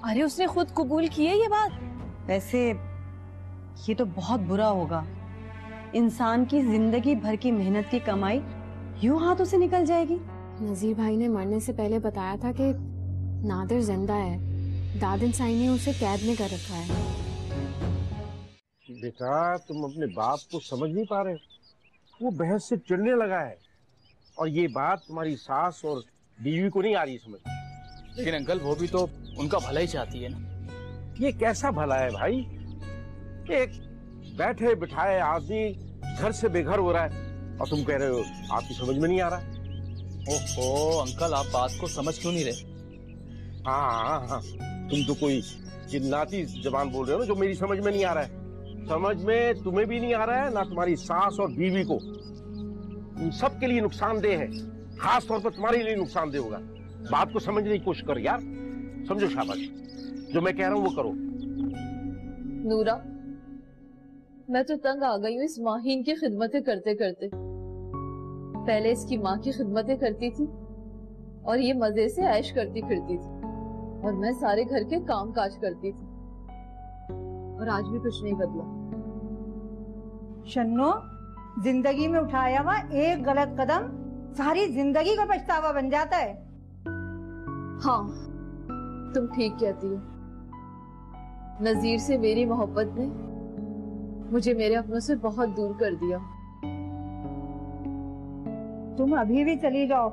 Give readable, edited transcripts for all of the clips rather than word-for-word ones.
अरे उसने खुद कबूल की है ये बात। वैसे ये तो बहुत बुरा होगा, इंसान की जिंदगी भर की मेहनत की कमाई यूं हाथों से निकल जाएगी। नजीर भाई ने मरने से पहले बताया था कि नादिर जिंदा है, दादिन साई ने उसे कैद में कर रखा है। बेटा तुम अपने बाप को समझ नहीं पा रहे, वो बहस से चिढ़ने लगा है और ये बात तुम्हारी सास और बीवी को नहीं आ रही समझ। लेकिन अंकल वो भी तो उनका भला ही चाहती है ना। ये कैसा भला है भाई, एक बैठे बिठाए आदमी घर से बेघर हो रहा है और तुम कह रहे हो आपकी समझ में नहीं आ रहा। ओहो अंकल आप बात को समझ क्यों नहीं रहे? हाँ, तुम तो कोई जिन्नाती जबान बोल रहे हो ना जो मेरी समझ में नहीं आ रहा है। समझ में तुम्हें भी नहीं आ रहा है ना तुम्हारी सास और बीवी को। उन सब के लिए नुकसानदेह है, खास तौर पर तुम्हारे लिए नुकसानदेह होगा। बात को समझने की कोशिश करो यार, समझो शाबाश, जो मैं कह रहा हूं वो करो। नूरा, मैं तो तंग आ गई हूँ इस माहीन की खिदमतें करते करते। पहले इसकी माँ की खिदमतें करती थी और ये मजे से ऐश करती फिरती थी और मैं सारे घर के काम काज करती थी और आज भी कुछ नहीं बदला। शन्नो, जिंदगी में उठाया हुआ एक गलत कदम सारी जिंदगी का पछतावा बन जाता है। हाँ, तुम ठीक कहती हो। नजीर से मेरी मोहब्बत ने मुझे मेरे अपनों से बहुत दूर कर दिया। तुम अभी भी चली जाओ,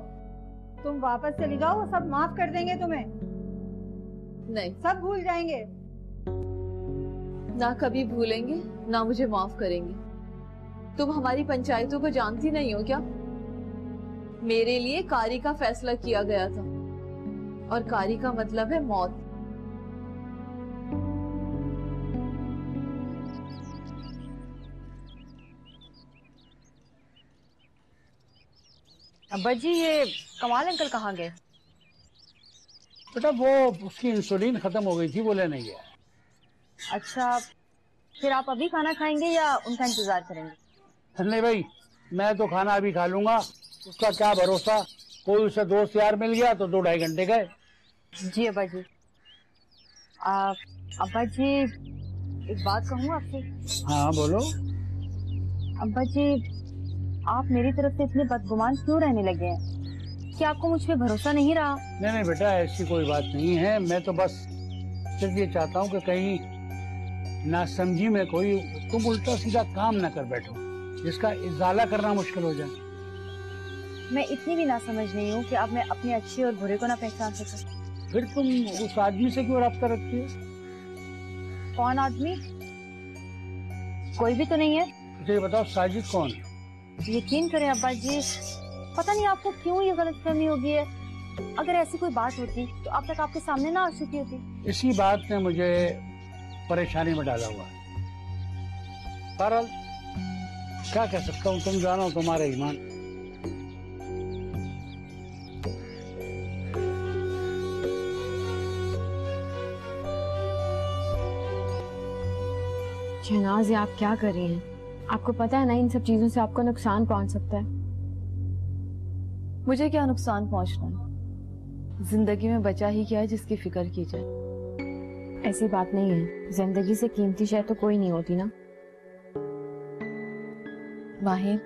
तुम वापस चली जाओ, वो सब माफ कर देंगे तुम्हें। नहीं, सब भूल जाएंगे। ना कभी भूलेंगे ना मुझे माफ करेंगे। तुम हमारी पंचायतों को जानती नहीं हो क्या? मेरे लिए कारी का फैसला किया गया था और कारी का मतलब है मौत। अब्बा जी, ये कमाल अंकल कहाँ गए? बेटा वो उसकी इंसुलिन खत्म हो गई थी, वो लेने गया। अच्छा, फिर आप अभी खाना खाएंगे या उनका इंतजार करेंगे? नहीं भाई, मैं तो खाना अभी खा लूंगा, उसका क्या भरोसा, कोई उसे दोस्त यार मिल गया तो 2-2.5 घंटे गए। जी अब्बा जी। अब्बा जी, एक बात कहूँ आपसे? हाँ बोलो। अब्बा जी, आप मेरी तरफ से इतने बदगुमान क्यों रहने लगे हैं? क्या आपको मुझ पे भरोसा नहीं रहा? नहीं बेटा, ऐसी कोई बात नहीं है। मैं तो बस सिर्फ ये चाहता हूँ कि कहीं नासमझी में कोई तुम उल्टा सीधा काम न कर बैठो जिसका इजाला करना मुश्किल हो जाए। मैं इतनी भी ना समझ नहीं हूँ कि अब मैं अपने अच्छे और बुरे को ना पहचान सकूं। फिर तुम उस आदमी से क्यों रब्ता रखती हो? कौन आदमी? कोई भी तो नहीं है। तो ये बताओ साजिद कौन? यकीन करें अब्बा जी, पता नहीं आपको क्यों ये गलतफहमी हो गई है। अगर ऐसी कोई बात होती तो अब तक आपके सामने ना आ चुकी होती। इसी बात ने मुझे परेशानी में डाला हुआ है। बहरहाल क्या कह सकता हूँ, तुम जानो तुम्हारे ईमान। शहनाज, ये आप क्या कर रही हैं? आपको पता है ना इन सब चीजों से आपको नुकसान पहुंच सकता है। मुझे क्या नुकसान पहुंचना है? जिंदगी में बचा ही क्या है जिसकी फिक्र की जाए। ऐसी बात नहीं है, जिंदगी से कीमती शय तो कोई नहीं होती ना। माहिर,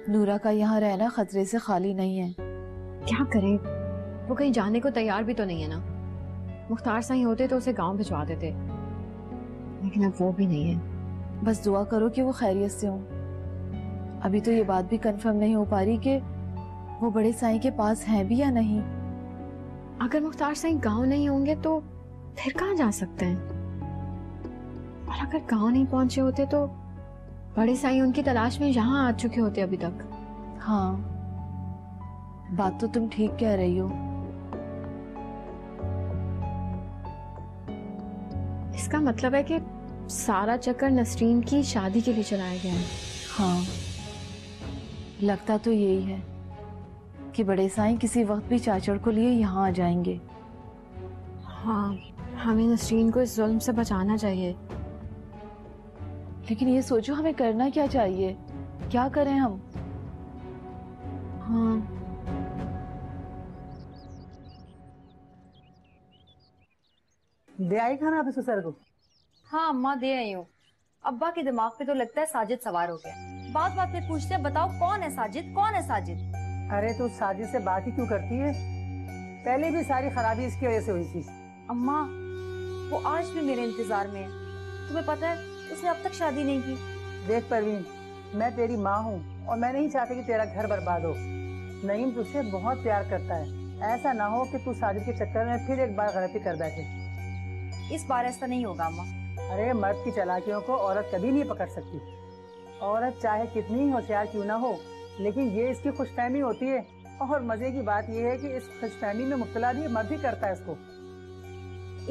नूरा का यहाँ रहना खतरे से खाली नहीं है। क्या करें, वो कहीं जाने को तैयार भी तो नहीं है ना। मुख्तार साईं होते तो उसे गांव भिजवा देते, लेकिन अब वो भी नहीं है। बस दुआ करो कि वो खैरियत से हो। अभी तो ये बात भी कंफर्म नहीं हो पा रही कि वो बड़े साईं के पास हैं भी या नहीं। अगर मुख्तार साईं गांव नहीं होंगे तो फिर कहाँ जा सकते हैं? और अगर गांव नहीं पहुंचे होते तो बड़े साईं उनकी तलाश में यहाँ आ चुके होते अभी तक। हाँ, बात तो तुम ठीक कह रही हो। इसका मतलब है कि सारा चक्कर नसरीन की शादी के लिए चलाया गया है। हाँ, लगता तो यही है कि बड़े साईं किसी वक्त भी चाचड़ को लिए यहाँ आ जाएंगे। हाँ, हमें नसरीन को इस जुल्म से बचाना चाहिए। लेकिन ये सोचो हमें करना क्या चाहिए, क्या करें हम? दे आई खाना आप ससुर को? हाँ अम्मा दे आई हूँ। अब्बा के दिमाग पे तो लगता है साजिद सवार हो गया। बात बात पे पूछते हैं बताओ कौन है साजिद, कौन है साजिद। अरे तू साजिद से बात ही क्यों करती है? पहले भी सारी खराबी इसकी वजह से हुई थी। अम्मा वो आज भी मेरे इंतजार में है। तुम्हें पता है उसने अब तक शादी नहीं की। देख परवीन, मैं तेरी माँ हूँ और मैं नहीं चाहती कि तेरा घर बर्बाद हो। नईम तुझसे बहुत प्यार करता है, ऐसा ना हो कि तू साजिद के चक्कर में फिर एक बार गलती कर बैठे। इस बार ऐसा नहीं होगा अम्मा। अरे मर्द की चालाकियों को औरत कभी नहीं पकड़ सकती। औरत चाहे कितनी ही होशियार क्यों ना हो, लेकिन ये इसकी खुशफहमी होती है। और मजे की बात ये है कि इस खुशफहमी में मुब्तला भी मर्द ही करता है इसको।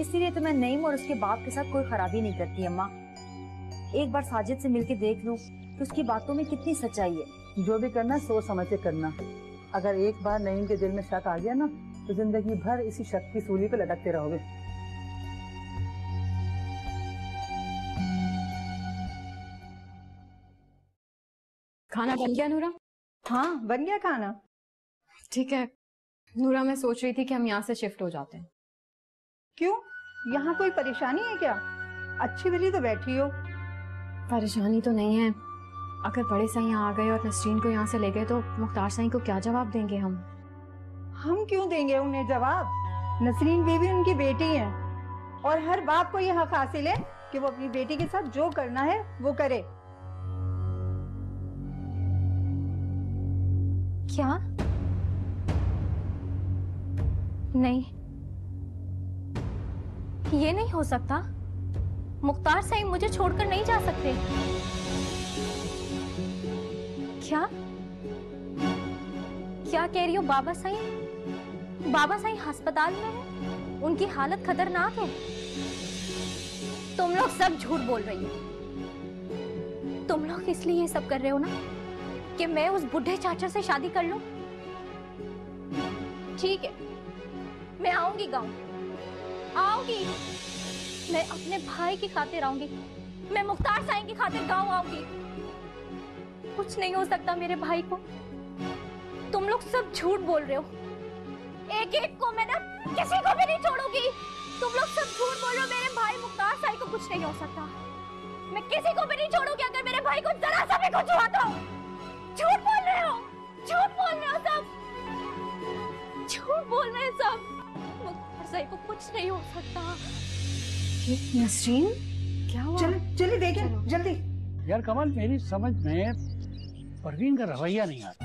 इसीलिए तो मैं नईम और उसके बाप के साथ कोई खराबी नहीं करती अम्मा। एक बार साजिद से मिलके देख लूं तो उसकी बातों में कितनी सच्चाई है। जो भी करना सोच समझ के करना। अगर एक बार नईम के दिल में शक आ गया ना तो जिंदगी भर इसी शक की सूली पे लटकते रहोगे। खाना बन गया नूरा? हाँ बन गया खाना। ठीक है नूरा, मैं सोच रही थी कि हम यहाँ से शिफ्ट हो जाते हैं। क्यों, यहाँ कोई परेशानी है क्या? अच्छी भली तो बैठी हो। परेशानी तो नहीं है, अगर बड़े साईं यहाँ आ गए और नसरीन को यहाँ से ले गए तो मुख्तार साईं को क्या जवाब देंगे हम? हम क्यों देंगे उन्हें जवाब? नसरीन बीवी उनकी बेटी है और हर बाप को यह हक हासिल है कि वो अपनी बेटी के साथ जो करना है वो करे। क्या? नहीं, ये नहीं हो सकता। मुख्तार साईं मुझे छोड़कर नहीं जा सकते। क्या क्या कह रही हो? बाबा साईं, बाबा साईं अस्पताल में है, उनकी हालत खतरनाक है। तुम लोग सब झूठ बोल रही हो। तुम लोग इसलिए ये सब कर रहे हो ना कि मैं उस बुढ़े चाचा से शादी कर लूं। ठीक है, मैं आऊंगी गांव, आऊंगी। मैं अपने भाई की खातिर आऊंगी, मैं मुख्तार साईं की खातिर गांव आऊंगी। कुछ नहीं हो सकता मेरे भाई को। तुम लोग सब झूठ बोल रहे हो। एक एक को मैं ना किसी को भी नहीं छोड़ूंगी। तुम लोग सब झूठ बोल रहे हो। मेरे भाई मुख्तार साईं को कुछ नहीं हो सकता। मैं किसी को भी नहीं छोड़ूंगी अगर मेरे भाई को जरा सा भी कुछ हुआ तो। झूठ बोल रहे हो, झूठ बोल रहे हो सब, झूठ बोल रहे हैं सब। मुख्तार साईं को कुछ नहीं हो सकता। नसरीन क्या हुआ? चलिए देखें जल्दी। यार कमल, मेरी समझ में परवीन का रवैया नहीं आता।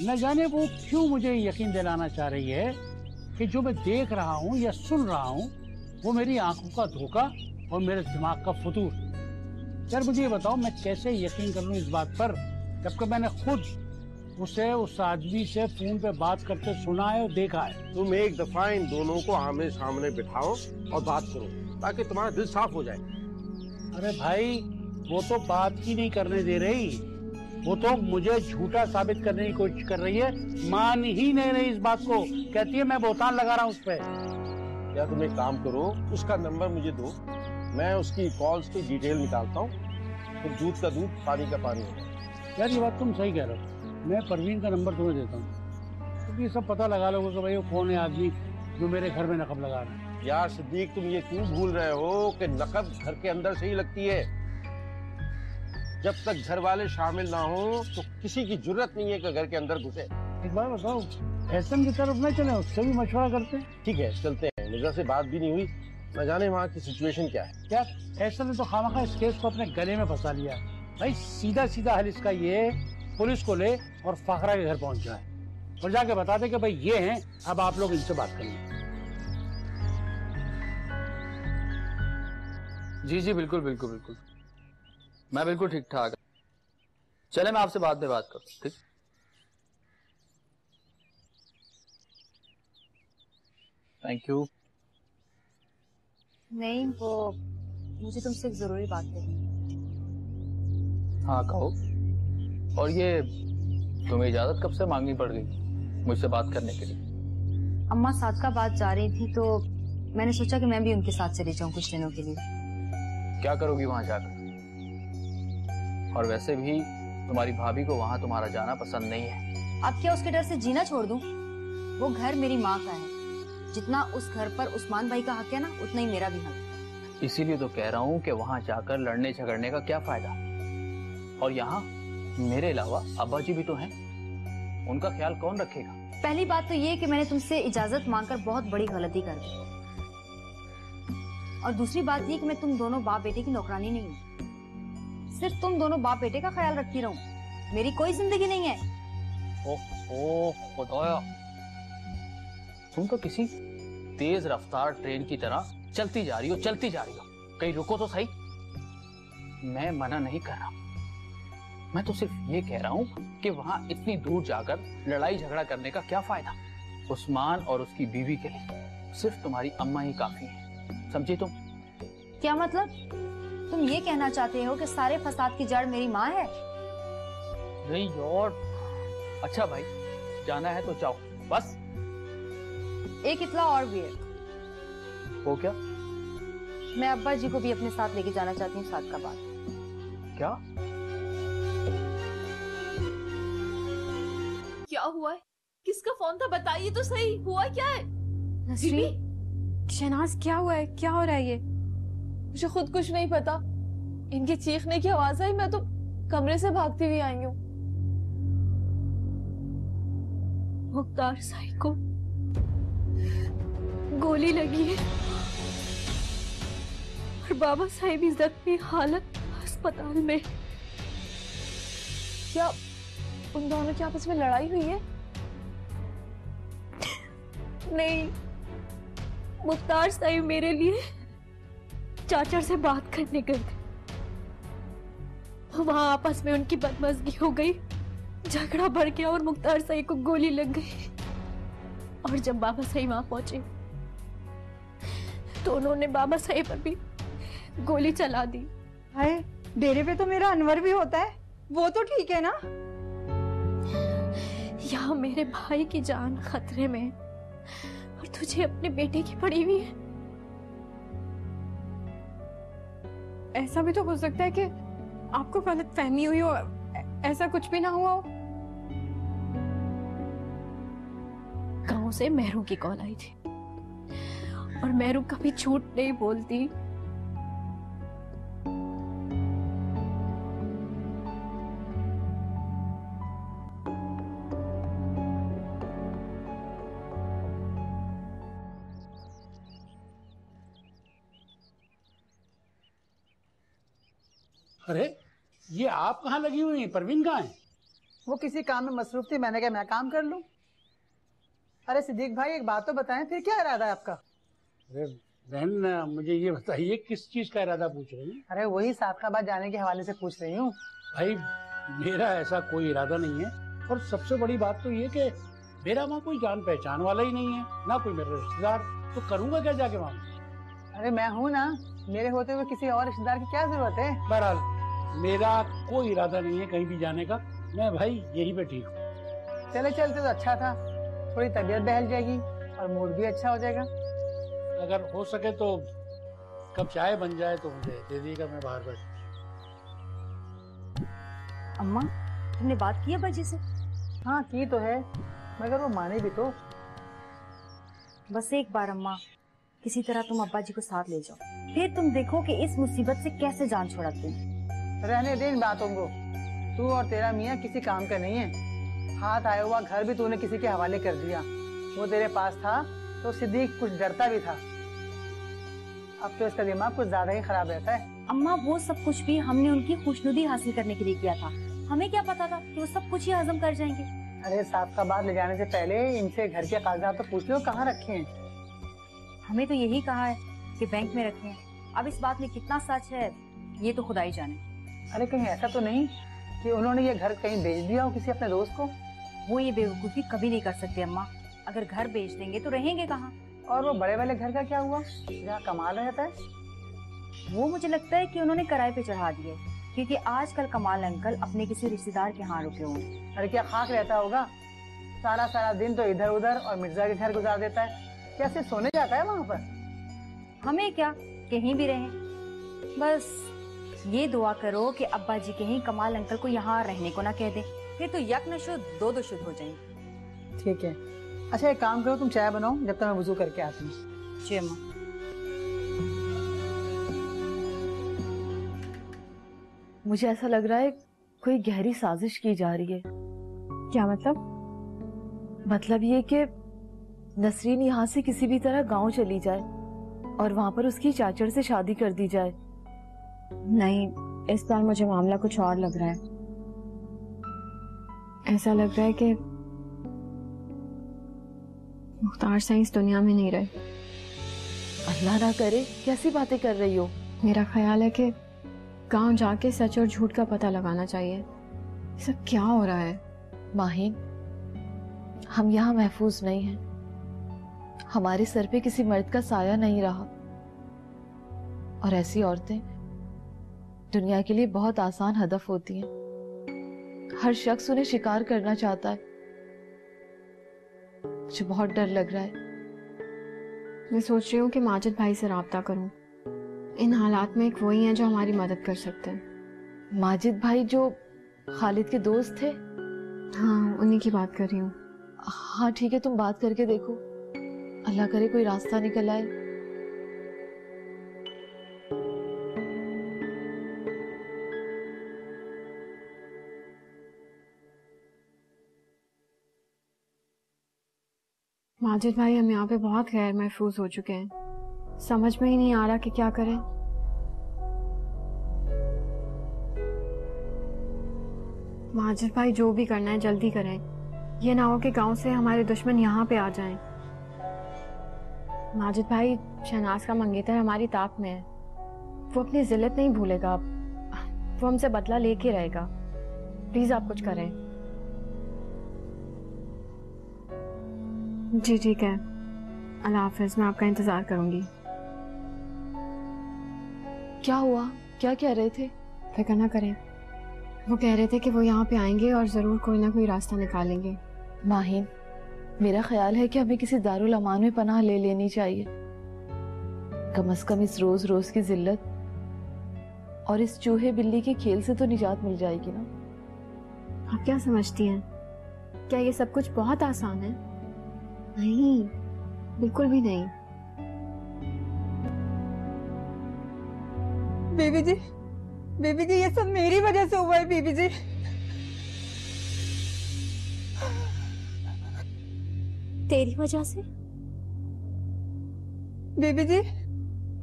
न जाने वो क्यों मुझे यकीन दिलाना चाह रही है कि जो मैं देख रहा हूँ या सुन रहा हूँ वो मेरी आंखों का धोखा और मेरे दिमाग का फतूर। यार मुझे ये बताओ, मैं कैसे यकीन कर लूँ इस बात पर जबकि मैंने खुद उसे उस आदमी से फोन पे बात करते सुना है और देखा है। तुम एक दफा इन दोनों को आमने सामने बिठाओ और बात करो ताकि तुम्हारा दिल साफ हो जाए। अरे भाई, वो तो बात ही नहीं करने दे रही, वो तो मुझे झूठा साबित करने की कोशिश कर रही है। मान ही नहीं रही इस बात को, कहती है मैं बोतान लगा रहा हूँ उस पे। या तुम एक काम करो, उसका नंबर मुझे दो, मैं उसकी कॉल्स की डिटेल निकालता हूँ, फिर दूध का दूध पानी का पानी होगा। यार ये बात तुम सही कह रहे हो, मैं परवीन का नंबर तुम्हें देता हूँ, क्योंकि ये सब पता लगा लोगे कि भाई वो कौन है आदमी जो मेरे घर में नकब लगा रहा है। यार सिद्दीक, तुम ये क्यों भूल रहे हो कि नकब घर के अंदर से ही लगती है। जब तक घर वाले शामिल ना हो तो किसी की जरूरत नहीं है कि घर के अंदर घुसे। एक बार बताओ, एहसन की तरफ न चले, उससे भी मशवरा करते हैं। ठीक है चलते हैं, मिर्जा से बात भी नहीं हुई, न जाने वहाँ की सिचुएशन क्या है। क्या एहसन ने तो खामखा इस केस को अपने गले में फंसा लिया। भाई सीधा सीधा हल इसका ये, पुलिस को ले और फाखरा के घर पहुंच जाए और जाके बता दे कि भाई ये हैं, अब आप लोग इनसे बात करें। जी जी बिल्कुल बिल्कुल बिल्कुल, मैं बिल्कुल ठीक ठाक। चले मैं आपसे बाद में बात करूँ, ठीक? Thank you. नहीं, वो मुझे तुमसे एक जरूरी बात करनी है। हाँ कहो। और ये तुम्हें इजाजत कब से मांगनी पड़ गई मुझसे बात करने के लिए? अम्मा सादकाबाद जा रही थी तो मैंने सोचा कि मैं भी उनके साथ चली जाऊं कुछ दिनों के लिए। क्या करोगी वहां जाकर? और वैसे भी तुम्हारी भाभी को वहां तुम्हारा जाना पसंद नहीं है। अब क्या उसके डर से जीना छोड़ दूं? वो घर मेरी माँ का है, जितना उस घर पर उस्मान भाई का हक है ना, उतना ही मेरा भी हक। इसीलिए तो कह रहा हूँ कि वहां जाकर लड़ने झगड़ने का क्या फायदा। और यहाँ मेरे अलावा अब्बा जी भी तो हैं, उनका ख्याल कौन रखेगा? पहली बात तो ये कि मैंने तुमसे इजाजत मांगकर बहुत बड़ी गलती कर दी, और दूसरी बात ये कि मैं तुम दोनों बाप बेटे की नौकरानी नहीं हूँ। सिर्फ तुम दोनों बाप बेटे का ख्याल रखती रहूं, मेरी कोई जिंदगी नहीं है। ओह खुदाया, तुम तो किसी तेज रफ्तार ट्रेन की तरह चलती जा रही हो, चलती जा रही हो। कहीं रुको तो सही। मैं मना नहीं कर रहा, मैं तो सिर्फ ये कह रहा हूँ कि वहां इतनी दूर जाकर लड़ाई झगड़ा करने का क्या फायदा। उस्मान और उसकी बीवी के लिए सिर्फ तुम्हारी अम्मा ही काफी है, समझी तुम? क्या मतलब? तुम ये कहना चाहते हो कि सारे फसाद की जड़ मेरी माँ है? नहीं यार। अच्छा भाई, जाना है तो जाओ, बस। एक इतला और भी है। वो क्या? मैं अब्बा जी को भी अपने साथ लेके जाना चाहती हूँ साथ का बाद। क्या? क्या हुआ है? किसका फोन था? बताइए तो सही, हुआ क्या है? नसरीन, शहनाज क्या हुआ है? क्या हो रहा है ये? मुझे खुद कुछ नहीं पता। इनकी चीखने की आवाज आई, मैं तो कमरे से भागती हुई आई हूँ। मुख्तार साई को गोली लगी है और बाबा साहिब भी जख्मी हालत अस्पताल में। क्या उन दोनों की आपस में लड़ाई हुई है? नहीं, मुख्तार साहिब मेरे लिए चाचा से बात करने गए थे, वहां आपस में उनकी बदमज़गी हो गई, झगड़ा बढ़ गया और मुख्तार साहिब को गोली लग गई। और जब बाबा साहिब वहां पहुंचे तो उन्होंने बाबा साहिब पर भी गोली चला दी। हाय, डेरे पे तो मेरा अनवर भी होता है, वो तो ठीक है ना? यहाँ मेरे भाई की जान खतरे में और तुझे अपने बेटे की पड़ी हुई है। ऐसा भी तो हो सकता है कि आपको गलत फहमी हुई हो, ऐसा कुछ भी ना हुआ हो। गांव से मेहरू की कॉल आई थी और मेहरू कभी झूठ नहीं बोलती। अरे ये आप कहाँ लगी हुई हैं? परवीन कहाँ है? वो किसी काम में मसरूफ थी, मैंने कहा मैं काम कर लूं। अरे सिद्दीक भाई, एक बात तो बताएं, फिर क्या इरादा है आपका? अरे बहन, मुझे ये बताइए किस चीज का इरादा पूछ रही हैं? अरे वही सादकाबाद जाने के हवाले से पूछ रही हूँ। भाई मेरा ऐसा कोई इरादा नहीं है, और सबसे बड़ी बात तो ये कि मेरा वहाँ कोई जान पहचान वाला ही नहीं है, ना कोई मेरा रिश्तेदार, तो करूंगा क्या जाके वहाँ? अरे मैं हूँ ना, मेरे होते हुए किसी और रिश्तेदार की क्या जरूरत है? बहरहाल मेरा कोई इरादा नहीं है कहीं भी जाने का, मैं भाई यहीं पे ठीक हूँ। चले चलते तो अच्छा था, थोड़ी तबीयत बहल जाएगी और मूड भी अच्छा हो जाएगा। अगर हो सके तो कब चाय बन जाए तो मुझे दे दीजिएगा, मैं बाहर बैठ। अम्मा, तुमने बात की अब्बा जी से? हाँ की तो है, मगर वो माने भी तो। बस एक बार अम्मा, किसी तरह तुम अब्बा जी को साथ ले जाओ, फिर तुम देखो कि इस मुसीबत से कैसे जान छुड़ाते हैं। रहने दे इन बातों को, तू और तेरा मियाँ किसी काम का नहीं है। हाथ आया हुआ घर भी तूने किसी के हवाले कर दिया। वो तेरे पास था तो सिद्दीक कुछ डरता भी था, अब तो इसका दिमाग कुछ ज्यादा ही खराब रहता है। अम्मा, वो सब कुछ भी हमने उनकी खुशनुदी हासिल करने के लिए किया था, हमें क्या पता था कि वो सब कुछ ही हजम कर जाएंगे। अरे सादकाबाद ले जाने से पहले इनसे घर के कागजात तो पूछ लो कहाँ रखे हैं। हमें तो यही कहा है कि बैंक में रखे हैं, अब इस बात में कितना सच है ये तो खुदा ही जाने। अरे कहीं ऐसा तो नहीं कि उन्होंने ये घर कहीं बेच दिया हो किसी अपने दोस्त को? वो ये बेवकूफी कभी नहीं कर सकते अम्मा, अगर घर बेच देंगे तो रहेंगे कहाँ? और वो बड़े वाले घर का क्या हुआ जहाँ कमाल रहता है? वो मुझे लगता है कि उन्होंने किराए पे चढ़ा दिए, क्योंकि आजकल कमाल अंकल अपने किसी रिश्तेदार के यहाँ रुके होंगे। अरे क्या खाक रहता होगा, सारा सारा दिन तो इधर उधर और मिर्जा के घर गुजार देता है, कैसे सोने जाता है वहाँ पर? हमें क्या, कहीं भी रहें, बस ये दुआ करो कि अब्बा जी कहीं कमाल अंकल को यहाँ रहने को ना कह दे, फिर तो यक न शुद्ध दो शुद्ध हो जाएंगे। ठीक है, अच्छा एक काम करो, तुम चाय बनाओ जब तक मैं वुजू करके आती हूँ। जी अम्मा। मुझे ऐसा लग रहा है कोई गहरी साजिश की जा रही है। क्या मतलब? मतलब ये कि नसरीन यहाँ से किसी भी तरह गांव चली जाए और वहां पर उसकी चाचड़ से शादी कर दी जाए। नहीं, इस बार मुझे मामला कुछ और लग रहा है। ऐसा लग रहा है कि मुख्तार साईं इस दुनिया में नहीं रहे। अल्लाह ना करे, कैसी बातें कर रही हो? मेरा ख्याल है कि गांव जाके सच और झूठ का पता लगाना चाहिए। सब क्या हो रहा है? माहिन, हम यहाँ महफूज नहीं हैं। हमारे सर पे किसी मर्द का साया नहीं रहा और ऐसी औरतें दुनिया के लिए बहुत आसान हदफ होती हैं। हर शख्स उन्हें शिकार करना चाहता है। मुझे बहुत डर लग रहा है। मैं सोच रही हूँ कि माजिद भाई से राब्ता करूँ। इन हालात में एक वही हैं जो हमारी मदद कर सकते हैं। माजिद भाई जो खालिद के दोस्त थे? हाँ, उन्हीं की बात कर रही हूँ। हाँ ठीक है, तुम बात करके देखो। अल्लाह करे कोई रास्ता निकल आए। माजिद भाई, हम यहाँ पे बहुत गैर महफूज हो चुके हैं। समझ में ही नहीं आ रहा कि क्या करें। माजिद भाई, जो भी करना है जल्दी करें। ये ना हो कि गांव से हमारे दुश्मन यहाँ पे आ जाएं। माजिद भाई, शहनाज का मंगेतर हमारी ताक में है। वो अपनी जिल्लत नहीं भूलेगा। वो हमसे बदला लेके रहेगा। प्लीज आप कुछ करें। जी ठीक है, अल्लाह हाफिज। मैं आपका इंतजार करूंगी। क्या हुआ? क्या कह रहे थे? फिक्र ना करें। वो कह रहे थे कि वो यहाँ पे आएंगे और जरूर कोई ना कोई रास्ता निकालेंगे। माहिन, मेरा ख्याल है कि हमें किसी दारुल अमान में पनाह ले लेनी चाहिए। कम से कम इस रोज रोज की जिल्लत और इस चूहे बिल्ली के खेल से तो निजात मिल जाएगी ना। आप क्या समझती हैं? क्या ये सब कुछ बहुत आसान है? नहीं, बिल्कुल भी नहीं। बीबी जी, बीबी जी, ये सब मेरी वजह से हुआ है बीबी जी। तेरी वजह से? बीबी जी,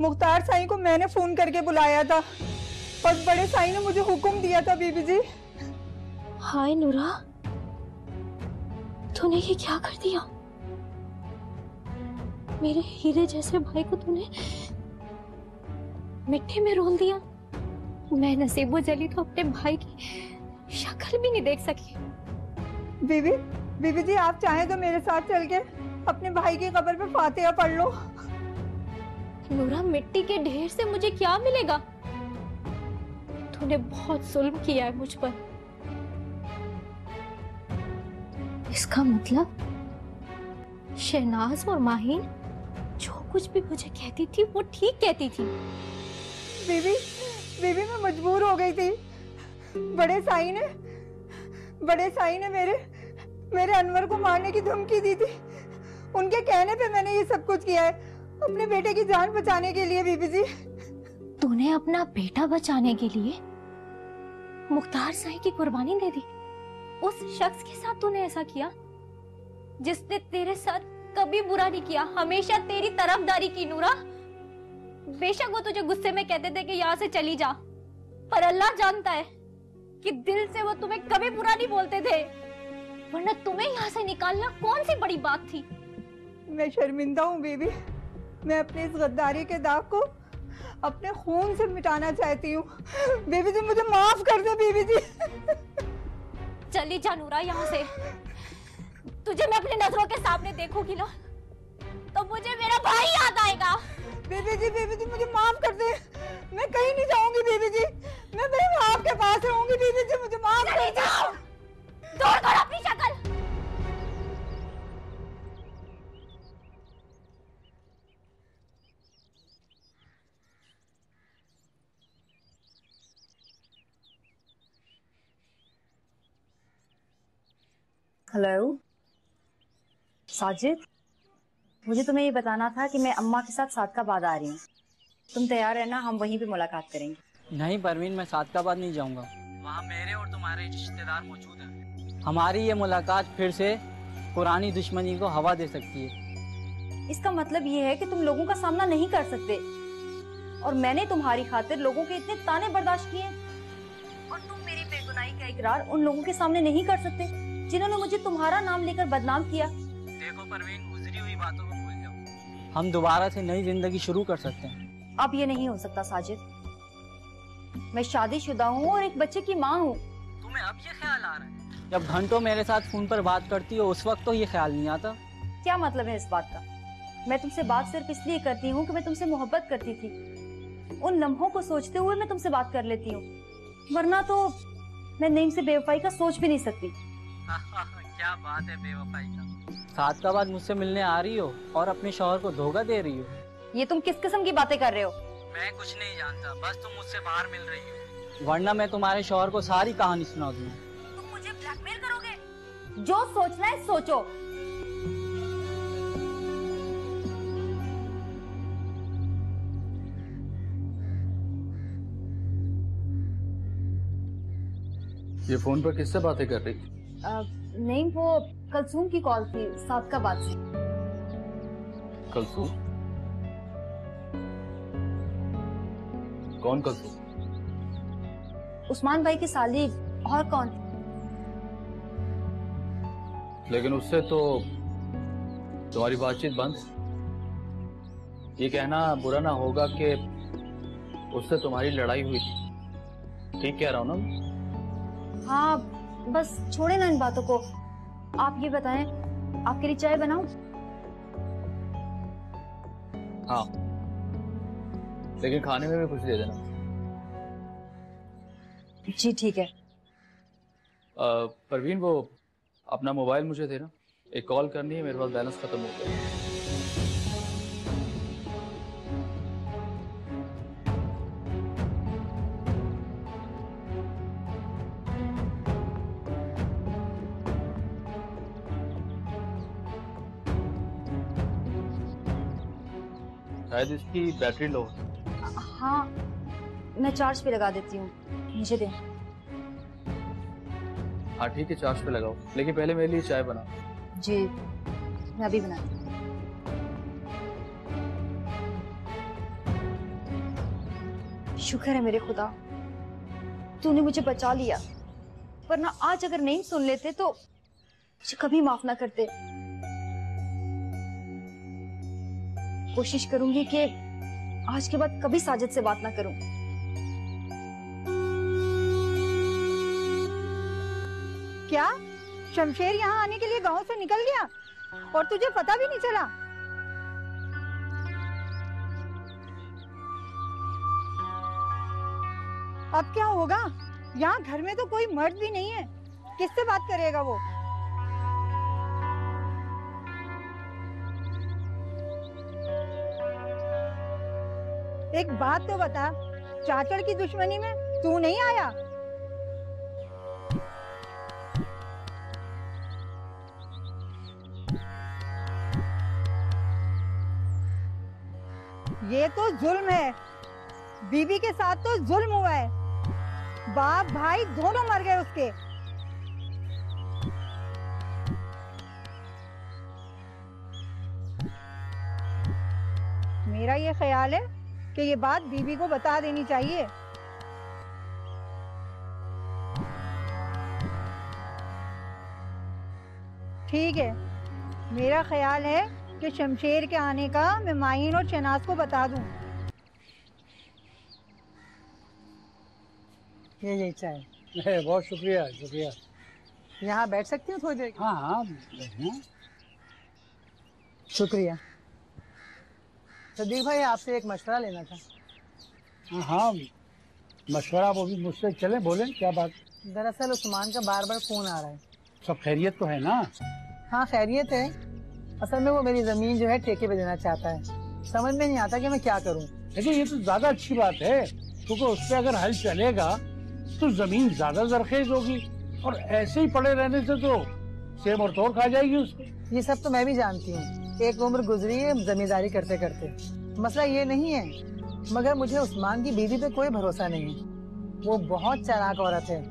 मुख्तार साईं को मैंने फोन करके बुलाया था और बड़े साईं ने मुझे हुक्म दिया था बीबी जी। हाय नूरा, तूने ये क्या कर दिया? मेरे हीरे जैसे भाई को तूने मिट्टी में रोल दिया। मैं नसीबो जली तो अपने भाई की शक्ल भी नहीं देख सकी। बीबी, बीबी जी, आप चाहें तो मेरे साथ चल के अपने भाई की कब्र पे फातिहा पढ़ लो। नूरा, मिट्टी के ढेर से मुझे क्या मिलेगा? तूने बहुत जुल्म किया है मुझ पर। इसका मतलब शहनाज और माहिन जो कुछ भी मुझे कहती थी वो ठीक कहती थी। बीबी, बीबी, मैं मजबूर हो गई थी। बड़े साईं ने मेरे अनवर को मारने की धमकी दी थी। उनके कहने पे मैंने ये सब कुछ किया है, अपने बेटे की जान बचाने के लिए। बीबी जी, तूने अपना बेटा बचाने के लिए मुख्तार साईं की कुर्बानी दे दी? उस शख्स के साथ तूने ऐसा किया जिसने तेरे साथ कभी बुरा नहीं किया, हमेशा तेरी तरफदारी की। नूरा, बेशक वो तुझे गुस्से में कहते थे कि यहाँ से चली जा, पर अल्लाह जानता है कि दिल से वो तुम्हें कभी बुरा नहीं बोलते थे। वरना तुम्हें यहाँ से निकालना कौन सी बड़ी बात थी। मैं शर्मिंदा हूँ बीबी। मैं अपनी इस गद्दारी के दाग को अपने खून से मिटाना चाहती हूँ। बीबी जी, मुझे माफ कर दे बीबी जी। चली जा नूरा यहाँ से। तुझे मैं अपनी नजरों के सामने देखूंगी ना तो मुझे मेरा भाई याद आएगा। बीबी जी, मुझे माफ कर दे। मैं कहीं नहीं जाऊंगी बीबी जी। मैं आपके पास रहूंगी बीबी जी, मुझे माफ कर दे। दूर कर अपनी शक्ल। हेलो साजिद, मुझे तुम्हें ये बताना था कि मैं अम्मा के साथ सादकाबाद आ रही हूँ। तुम तैयार है ना? हम वहीं पे मुलाकात करेंगे। नहीं परवीन, मैं सादकाबाद नहीं जाऊंगा। वहाँ मेरे और तुम्हारे रिश्तेदार मौजूद हैं। हमारी ये मुलाकात फिर से पुरानी दुश्मनी को हवा दे सकती है। इसका मतलब ये है कि तुम लोगों का सामना नहीं कर सकते, और मैंने तुम्हारी खातिर लोगों के इतने ताने बर्दाश्त किए, और तुम मेरी बेगुनाही का इकरार उन लोगों के सामने नहीं कर सकते जिन्होंने मुझे तुम्हारा नाम लेकर बदनाम किया। देखो परवीन, गुजरी हुई बातों को भूल जाओ। हम दोबारा से नई जिंदगी शुरू कर सकते हैं। अब ये नहीं हो सकता साजिद। मैं शादीशुदा हूँ और एक बच्चे की माँ हूँ। तुम्हें अब ये ख्याल आ रहा है? जब घंटों मेरे साथ फोन पर बात करती हो उस वक्त तो ये ख्याल नहीं आता। क्या मतलब है इस बात का? मैं तुमसे बात सिर्फ इसलिए करती हूँ कि मैं तुमसे मोहब्बत करती थी। उन लम्हों को सोचते हुए मैं तुमसे बात कर लेती हूँ, वरना तो मैं नईम से बेवफाई का सोच भी नहीं सकती। क्या बात है बेवफाई का। सादकाबाद मुझसे मिलने आ रही हो और अपने शौहर को धोखा दे रही हो। ये तुम किस किस्म की बातें कर रहे हो? मैं कुछ नहीं जानता, बस तुम मुझसे बाहर मिल रही हो, वरना मैं तुम्हारे शौहर को सारी कहानी सुना दूंगा। तुम मुझे ब्लैकमेल करोगे? जो सोचना है सोचो। ये फोन पर किससे बातें कर रही? नहीं, वो कलसूम की कॉल थी सादकाबाद से। कलसूम? कौन कलसूम? उस्मान भाई की साली, और कौन? लेकिन उससे तो तुम्हारी बातचीत बंद। ये कहना बुरा ना होगा कि उससे तुम्हारी लड़ाई हुई थी। ठीक कह रहा हूँ ना? हाँ, बस छोड़े ना इन बातों को। आप ये बताएं, आपके लिए चाय बनाऊं? हाँ, लेकिन खाने में भी कुछ दे देना। जी ठीक है। परवीन, वो अपना मोबाइल मुझे देना, एक कॉल करनी है, मेरे पास बैलेंस खत्म हो गया। शायद इसकी बैटरी लो है। हाँ, मैं चार्ज पे लगा देती हूँ, मुझे दे। हाँ ठीक है, चार्ज पे लगाओ, लेकिन पहले मेरे लिए चाय बना। जी, मैं अभी बनाती हूँ। शुक्र है मेरे खुदा, तूने मुझे बचा लिया, वरना आज अगर नहीं सुन लेते तो मुझे कभी माफ ना करते। कोशिश करूंगी कि आज के बाद कभी साजिद से बात ना करूं। क्या शमशेर यहाँ आने के लिए गांव से निकल गया और तुझे पता भी नहीं चला? अब क्या होगा? यहाँ घर में तो कोई मर्द भी नहीं है, किससे बात करेगा वो? एक बात तो बता, चाचड़ की दुश्मनी में तू नहीं आया? ये तो जुल्म है, बीबी के साथ तो जुल्म हुआ है। बाप भाई दोनों मर गए उसके। मेरा ये ख्याल है कि ये बात बीबी को बता देनी चाहिए। ठीक है, मेरा ख्याल है कि शमशेर के आने का मैं माइन और शनाज को बता दूं। ये चाय। बहुत शुक्रिया, शुक्रिया। यहाँ बैठ सकती हूँ थोड़ी देर? हाँ हाँ, शुक्रिया। सदीक भाई, आपसे एक मशवरा लेना था। हाँ हाँ, मशवरा वो भी मुझसे चले, बोले क्या बात? दरअसल उस्मान का बार बार फोन आ रहा है। सब खैरियत तो है ना? हाँ खैरियत है। असल में वो मेरी जमीन जो है ठेके पे देना चाहता है। समझ में नहीं आता कि मैं क्या करूँ। देखो ये तो ज्यादा अच्छी बात है, क्योंकि उस पर अगर हल चलेगा तो जमीन ज्यादा जरखेज होगी, और ऐसे ही पड़े रहने से तो सेब और तोड़ खा जाएगी उसको। ये सब तो मैं भी जानती हूँ, एक उम्र गुजरी है जमींदारी करते करते। मसला ये नहीं है, मगर मुझे उस्मान की बीवी पे कोई भरोसा नहीं है। वो बहुत चालाक औरत है।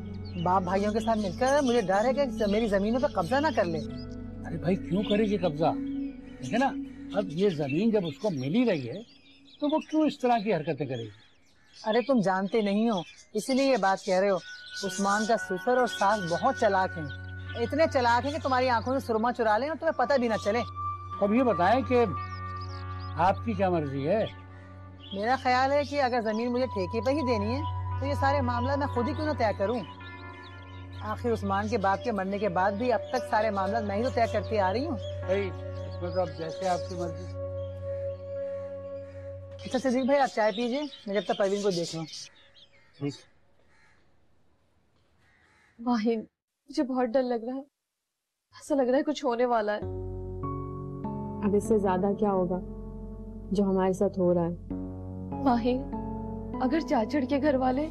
बाप भाइयों के साथ मिलकर मुझे डर है कि मेरी जमीनों पे कब्जा ना कर ले। अरे भाई क्यों करेगी कब्जा? ठीक है ना, अब ये जमीन जब उसको मिल ही रही है तो वो क्यों इस तरह की हरकतें करेगी? अरे तुम जानते नहीं हो इसीलिए ये बात कह रहे हो। उस्मान का ससुर और सास बहुत चालाक हैं, इतने चालाक हैं कि तुम्हारी आंखों से सुरमा चुरा लें और तुम्हें पता भी ना चले। अब ये बताएं कि आपकी क्या मर्जी है? मेरा ख्याल है कि अगर जमीन मुझे ठेके पे ही देनी है तो ये सारे मामला मैं खुद ही क्यों ना तय करूं। आखिर उस्मान के बाप के मरने के बाद भी अब तक सारे मामला मैं ही तो तय करती आ रही हूँ। इसमें तो अब जैसे आपकी मर्जी। अच्छा सिद्दीक भाई, आप चाय पीजिए, मैं जब तक परवीन को देख लूं। माहिन, मुझे बहुत डर लग रहा है, ऐसा लग रहा है कुछ होने वाला है। अब इससे ज्यादा क्या होगा जो हमारे साथ हो रहा है? माहिन, अगर चाचड़ के घर वाले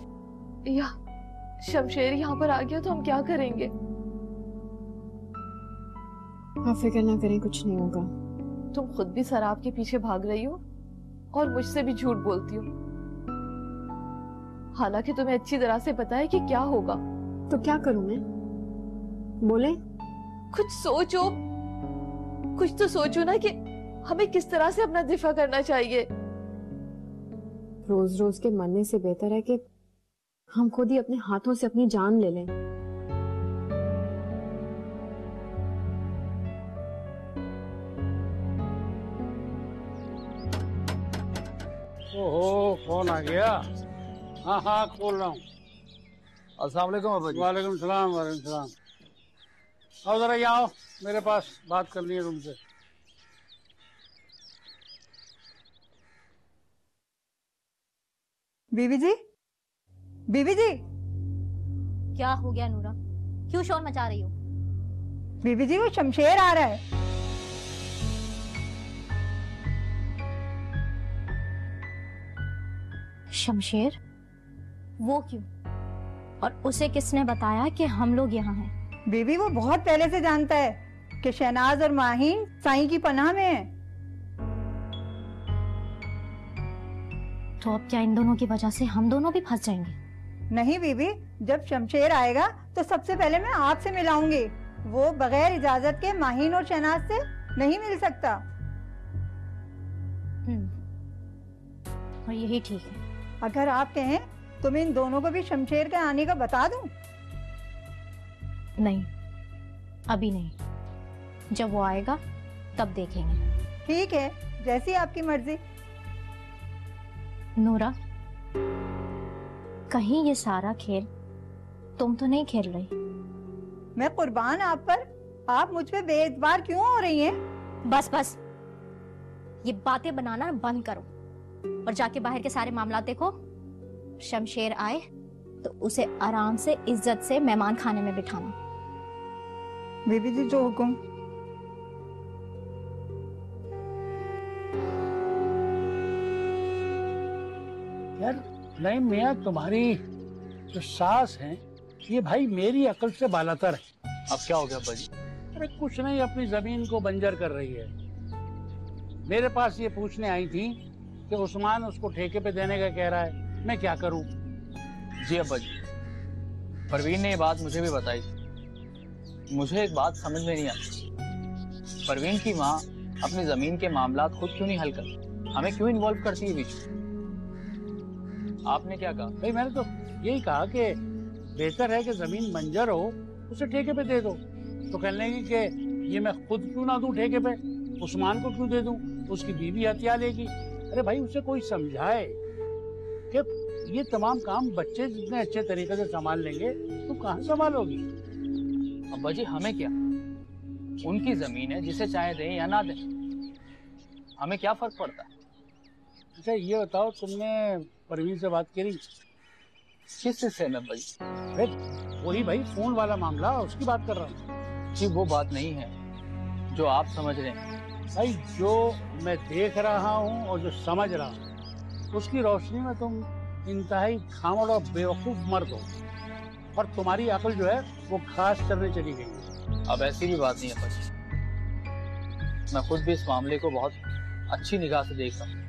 या शमशेर यहाँ पर आ गया तो हम क्या करेंगे? आप फिक्र ना करें, कुछ नहीं होगा। तुम खुद भी शराब के पीछे भाग रही हो और मुझसे भी झूठ बोलती हो, हालांकि तुम्हें अच्छी तरह से पता है कि क्या होगा। तो क्या करूं मैं? बोले। कुछ सोचो, कुछ तो सोचो ना कि हमें किस तरह से अपना दिफा करना चाहिए। रोज रोज के मरने से बेहतर है कि हम खुद ही अपने हाथों से अपनी जान ले लें। ओहो, कौन आ गया? हाँ हाँ, खोल रहा हूँ। अस्सलाम वालेकुम अब्बा जी। वालेकुम सलाम, वालेकुम सलाम। आओ जरा यहाँ आओ, मेरे पास बात करनी है तुमसे। बीवी जी, बीवी जी। क्या हो गया नूरा, क्यों शोर मचा रही हो? बीवी जी, वो शमशेर आ रहा है। शमशेर? वो क्यों? और उसे किसने बताया कि हम लोग यहाँ हैं? बीवी, वो बहुत पहले से जानता है कि शहनाज और माहीन साईं की पनाह में है। तो अब क्या इन दोनों की वजह से हम दोनों भी फंस जाएंगे? नहीं बीवी, जब शमशेर आएगा तो सबसे पहले मैं आपसे मिलाऊंगी। वो बगैर इजाजत के माहीन और शहनाज से नहीं मिल सकता। और यही ठीक है। अगर आप कहें तो मैं इन दोनों को भी शमशेर के आने का बता दूं? नहीं, अभी नहीं। जब वो आएगा तब देखेंगे। ठीक है, जैसी आपकी मर्जी। नूरा, कहीं ये सारा खेल तुम तो नहीं खेल रही? मैं कुर्बान आप पर, आप मुझ पे बेइतबार क्यों हो रही हैं? बस बस, ये बातें बनाना बंद करो और जाके बाहर के सारे मामला देखो। शमशेर आए तो उसे आराम से इज्जत से मेहमान खाने में बिठाना। बीबी जी, जो हुक्म। यार नहीं मियाँ, तुम्हारी जो सास है ये भाई मेरी अकल से बालातर है। अब क्या हो गया अब्बा जी? अरे कुछ नहीं, अपनी जमीन को बंजर कर रही है। मेरे पास ये पूछने आई थी कि उस्मान उसको ठेके पे देने का कह रहा है, मैं क्या करूं? जी अब्बा जी, परवीन ने ये बात मुझे भी बताई। मुझे एक बात समझ में नहीं आती, परवीन की माँ अपनी जमीन के मामलात खुद क्यों नहीं हल करती, हमें क्यों इन्वॉल्व करती है बीच में? आपने क्या कहा? भाई मैंने तो यही कहा कि बेहतर है कि जमीन बंजर हो, उसे ठेके पे दे दो। तो कहने लगी कि ये मैं खुद क्यों ना दूं ठेके पे, उस्मान को क्यों दे दूं, उसकी बीवी हथिया लेगी। अरे भाई उसे कोई समझाए कि ये तमाम काम बच्चे जितने अच्छे तरीके से संभाल लेंगे तो कहाँ संभालोगी? अब्बा जी हमें क्या, उनकी जमीन है, जिसे चाहे दें या ना दें, हमें क्या फर्क पड़ता है? अच्छा ये बताओ, तुमने परवीन से बात करी? किस हिस्से में अब्बा जी? वही भाई फोन वाला मामला, उसकी बात कर रहा हूँ। जी वो बात नहीं है जो आप समझ रहे हैं। भाई जो मैं देख रहा हूँ और जो समझ रहा हूँ उसकी रोशनी में तुम इंतहाई खामड़ और बेवकूफ मर्द हो, और तुम्हारी अकल जो है वो घास चरने चली गई। अब ऐसी भी बात नहीं है अब्बा जी, मैं खुद भी इस मामले को बहुत अच्छी निगाह से देख रहा हूँ।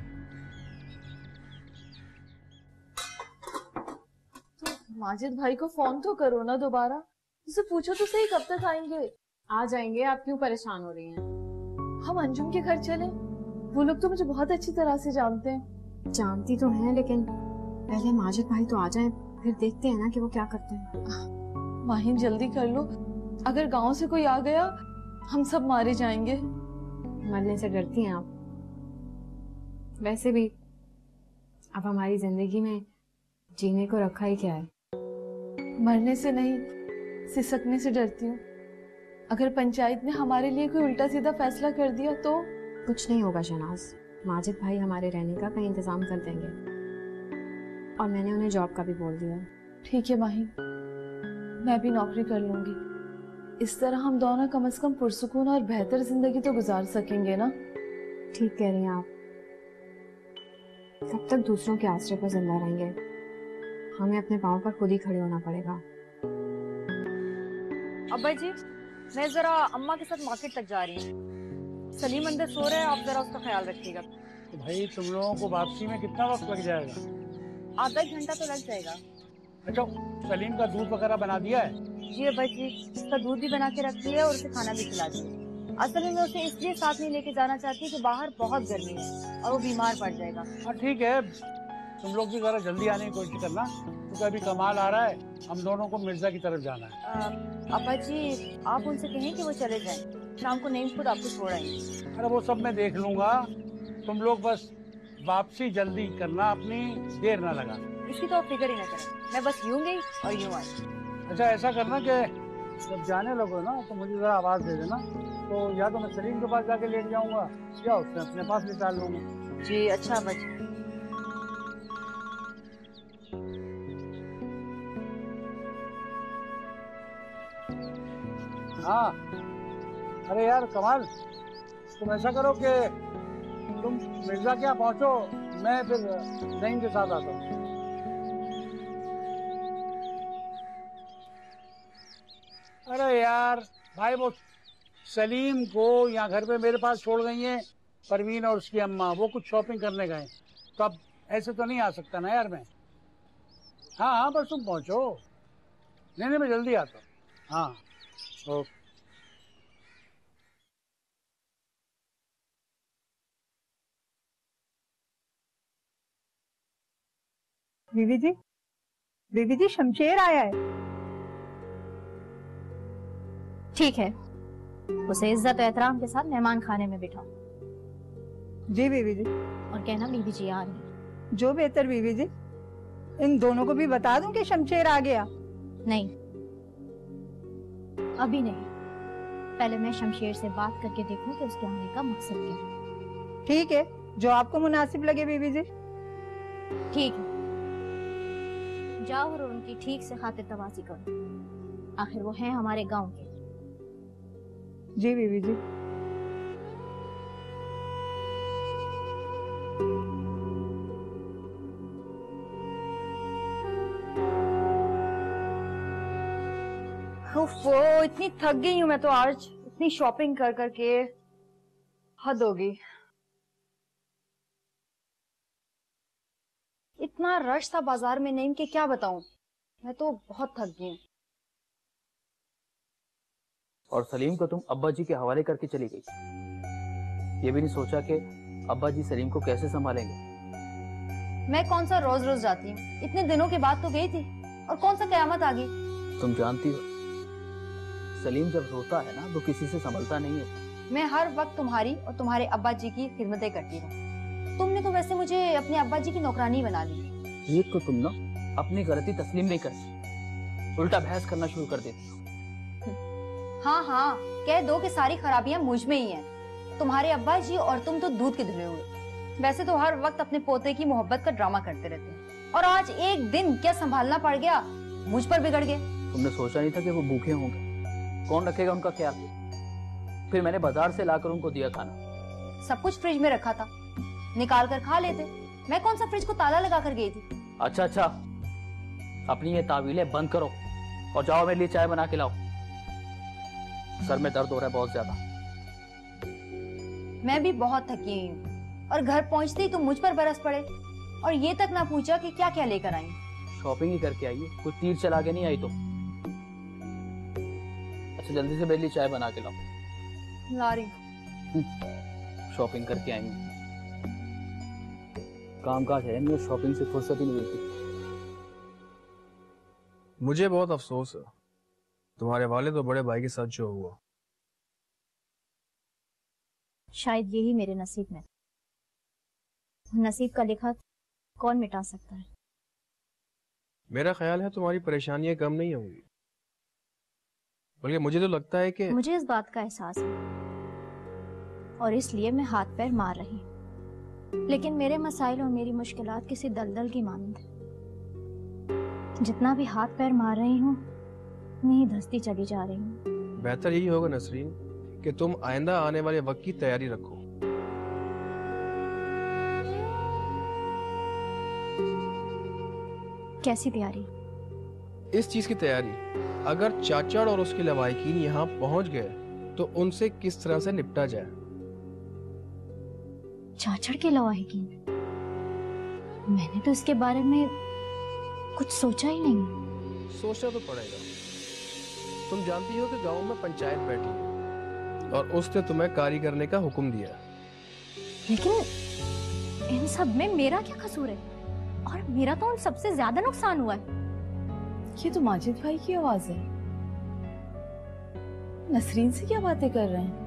माजिद भाई को फोन तो करो ना दोबारा, उसे पूछो तो सही कब तक आएंगे। आ जाएंगे, आप क्यों परेशान हो रही हैं? हम अंजुम के घर चले, वो लोग तो मुझे बहुत अच्छी तरह से जानते हैं। जानती तो हैं, लेकिन पहले माजिद भाई तो आ जाएं, फिर देखते हैं ना कि वो क्या करते हैं। माहिन जल्दी कर लो, अगर गांव से कोई आ गया हम सब मारे जाएंगे। मरने से डरती हैं आप? वैसे भी अब हमारी जिंदगी में जीने को रखा ही क्या है? मरने से नहीं, सिसकने से डरती हूँ। अगर पंचायत ने हमारे लिए कोई उल्टा सीधा फैसला कर दिया तो? कुछ नहीं होगा शहनाज, माजिद भाई हमारे रहने का कहीं इंतजाम कर देंगे, और मैंने उन्हें जॉब का भी बोल दिया। ठीक है माही, मैं भी नौकरी कर लूंगी। इस तरह हम दोनों कम से कम पुरसुकून और बेहतर जिंदगी तो गुजार सकेंगे ना। ठीक कह रही हैं आप। कब तक दूसरों के आश्रय पर जिंदा रहेंगे? हमें अपने पांव पर खुद ही खड़े होना पड़ेगा। अब्बा जी, मैं जरा अम्मा के साथ मार्केट तक जा रही हूँ। सलीम अंदर सो रहा है, आप जरा उसका ख्याल रखिएगा। तो भाई तुम लोगों को वापसी में कितना वक्त लग जाएगा? आधा घंटा तो लग जाएगा। अच्छा, सलीम का दूध वगैरह बना दिया है? जी अब्बा जी, उसका दूध भी बना के रख दिया और उसे खाना भी खिला दिया। असल में मैं उसे इसलिए साथ नहीं लेके जाना चाहती कि बाहर बहुत गर्मी है और वो बीमार पड़ जाएगा। हाँ ठीक है, तुम लोग भी जरा जल्दी आने की कोशिश करना, क्योंकि अभी कमाल आ रहा है, हम दोनों को मिर्जा की तरफ जाना है। अब्बा जी, आप उनसे कहें कि वो चले जाएं, शाम को नहीं खुद आपको छोड़ाएंगे। अरे वो सब मैं देख लूंगा, तुम लोग बस वापसी जल्दी करना, अपनी देर ना लगा। इसकी तो आप फिक्र ही ना करें, मैं बस यूं गई और यूं आई। अच्छा ऐसा करना कि जब जाने लगो ना तो मुझे जरा आवाज दे देना, तो या तो मैं सलीम के पास जाके लेट जाऊंगा या उससे अपने पास निकाल लूंगा। जी अच्छा अब्बा जी। हाँ अरे यार कमाल, तुम ऐसा करो कि तुम मिर्जा क्या पहुंचो, मैं फिर नईम के साथ आता हूँ। अरे यार भाई, वो सलीम को यहाँ घर पे मेरे पास छोड़ गई हैं परवीन और उसकी अम्मा, वो कुछ शॉपिंग करने गए, तो अब ऐसे तो नहीं आ सकता ना यार मैं। हाँ हाँ बस तुम पहुंचो। नहीं मैं जल्दी आता हूँ। हाँ ओके। बीवी जी शमशेर आया है। ठीक है, उसे इज्जत और एहतराम के साथ मेहमान खाने में बिठाओ। जी बीवी जी। और कहना बीवी जी आ रही हैं। जो बेहतर बीवी जी। इन दोनों को भी बता दूं कि शमशेर आ गया? नहीं, अभी नहीं, पहले मैं शमशेर से बात करके देखूं कि उसके आने का मकसद क्या है। ठीक है, जो आपको मुनासिब लगे बीवी जी। ठीक है, जाओ और उनकी ठीक से खातिर तवाज़ी करो, आखिर वो हैं हमारे गांव के। जी बीवी जी। वो इतनी थक गई हूँ मैं तो आज, इतनी शॉपिंग कर करके हद हो गई। इतना रश था बाजार में, नहीं कि क्या बताऊं, मैं तो बहुत थक गई हूँ। और सलीम को तुम अब्बा जी के हवाले करके चली गई, ये भी नहीं सोचा कि अब्बा जी सलीम को कैसे संभालेंगे। मैं कौन सा रोज रोज जाती हूँ, इतने दिनों के बाद तो गई थी, और कौन सा कयामत आ गई। तुम जानती हो सलीम जब रोता है ना तो किसी से संभलता नहीं है। मैं हर वक्त तुम्हारी और तुम्हारे अब्बा जी की खिदमतें करती रहूं। तुमने तो वैसे मुझे अपने अब्बा जी की नौकरानी बना ली। एक तो तुम ना अपनी गलती तस्लीम नहीं करती, उल्टा बहस करना शुरू कर देती हो। हाँ हाँ, कह दो कि सारी खराबियां मुझ में ही हैं। तुम्हारे अब्बा जी और तुम तो दूध के धुले हुए। वैसे तो हर वक्त अपने पोते की मोहब्बत का ड्रामा करते रहते हैं, और आज एक दिन क्या संभालना पड़ गया, मुझ पर बिगड़ गए। तुमने सोचा नहीं था कि वो भूखे होंगे, कौन रखेगा उनका ख्याल। फिर मैंने बाजार से लाकर उनको दिया खाना। सब कुछ फ्रिज में रखा था, निकाल कर खा लेते। मैं कौन सा फ्रिज को ताला लगा कर गई थी। अच्छा अच्छा, अपनी ये तावीलें बंद करो और जाओ मेरे लिए चाय बना के लाओ। सर में दर्द हो रहा है बहुत ज्यादा। मैं भी बहुत थकी हुई हूँ और घर पहुंचते ही तुम मुझ पर बरस पड़े और ये तक ना पूछा कि क्या क्या लेकर आई। शॉपिंग ही करके आई है, कोई तीर चला के नहीं आई तो। अच्छा जल्दी से मेरे लिए चाय बना के लाओ। ला रही हूँ। शॉपिंग करके आई हूँ, काम काज है नहीं, शॉपिंग से फुर्सत ही नहीं मिलती। मुझे बहुत अफसोस है तुम्हारे वालिद और बड़े भाई के साथ जो हुआ। शायद यही मेरे नसीब में। नसीब का लिखा कौन मिटा सकता है। मेरा ख्याल है तुम्हारी परेशानियां कम नहीं होंगी, बल्कि मुझे तो लगता है कि मुझे इस बात का एहसास है और इसलिए मैं हाथ पैर मार रही हूँ। लेकिन मेरे मसाइल और मेरी मुश्किलात किसी दलदल की मानंद है। जितना भी हाथ पैर मार रही हूँ नहीं धंसती चली जा रही हूँ। बेहतर यही होगा नसरीन कि तुम आइंदा आने वाले वक्त की तैयारी रखो। कैसी तैयारी? इस चीज की तैयारी, अगर चाचड़ और उसके लवाहिकीन यहाँ पहुंच गए तो उनसे किस तरह से निपटा जाए। चाचड़ के लवाहिकीन? मैंने तो इसके बारे में कुछ सोचा ही नहीं। सोचना तो पड़ेगा। तुम जानती हो कि गांव में पंचायत बैठी है और उसने तुम्हें कार्य करने का हुक्म दिया। लेकिन इन सब में मेरा क्या कसूर है? और मेरा तो उन सबसे ज्यादा नुकसान हुआ है। ये तो माजिद भाई की आवाज है। नसरीन से क्या बातें कर रहे हैं?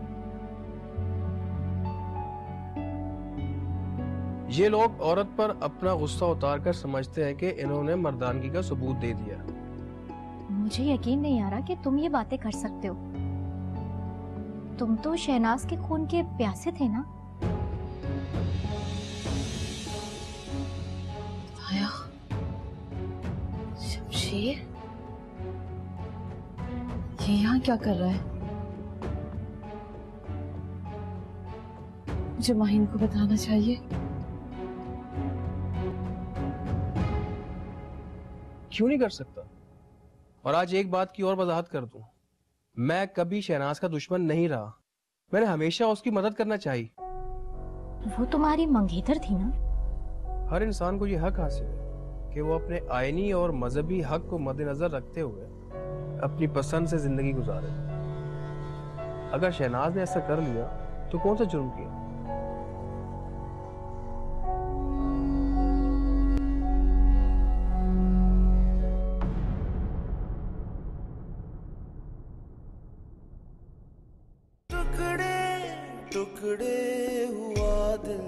ये लोग औरत पर अपना गुस्सा उतारकर समझते हैं कि इन्होंने मर्दानगी का सबूत दे दिया। मुझे यकीन नहीं आ रहा कि तुम ये बातें कर सकते हो। तुम तो शहनाज के खून के प्यासे थे ना? आया शमशीर, ये यहाँ क्या कर रहा है? मुझे माहिन को बताना चाहिए। क्यों नहीं कर सकता? और आज एक बात की और वजाहत कर दूं, मैं कभी शहनाज का दुश्मन नहीं रहा। मैंने हमेशा उसकी मदद करना चाहिए। वो तुम्हारी मंगेतर थी ना? हर इंसान को यह हक हासिल है कि वो अपने आईनी और मजहबी हक को मद्देनजर रखते हुए अपनी पसंद से जिंदगी गुजारे। अगर शहनाज ने ऐसा कर लिया तो कौन सा जुर्म किया? टुकड़े टुकड़े हुआ दिल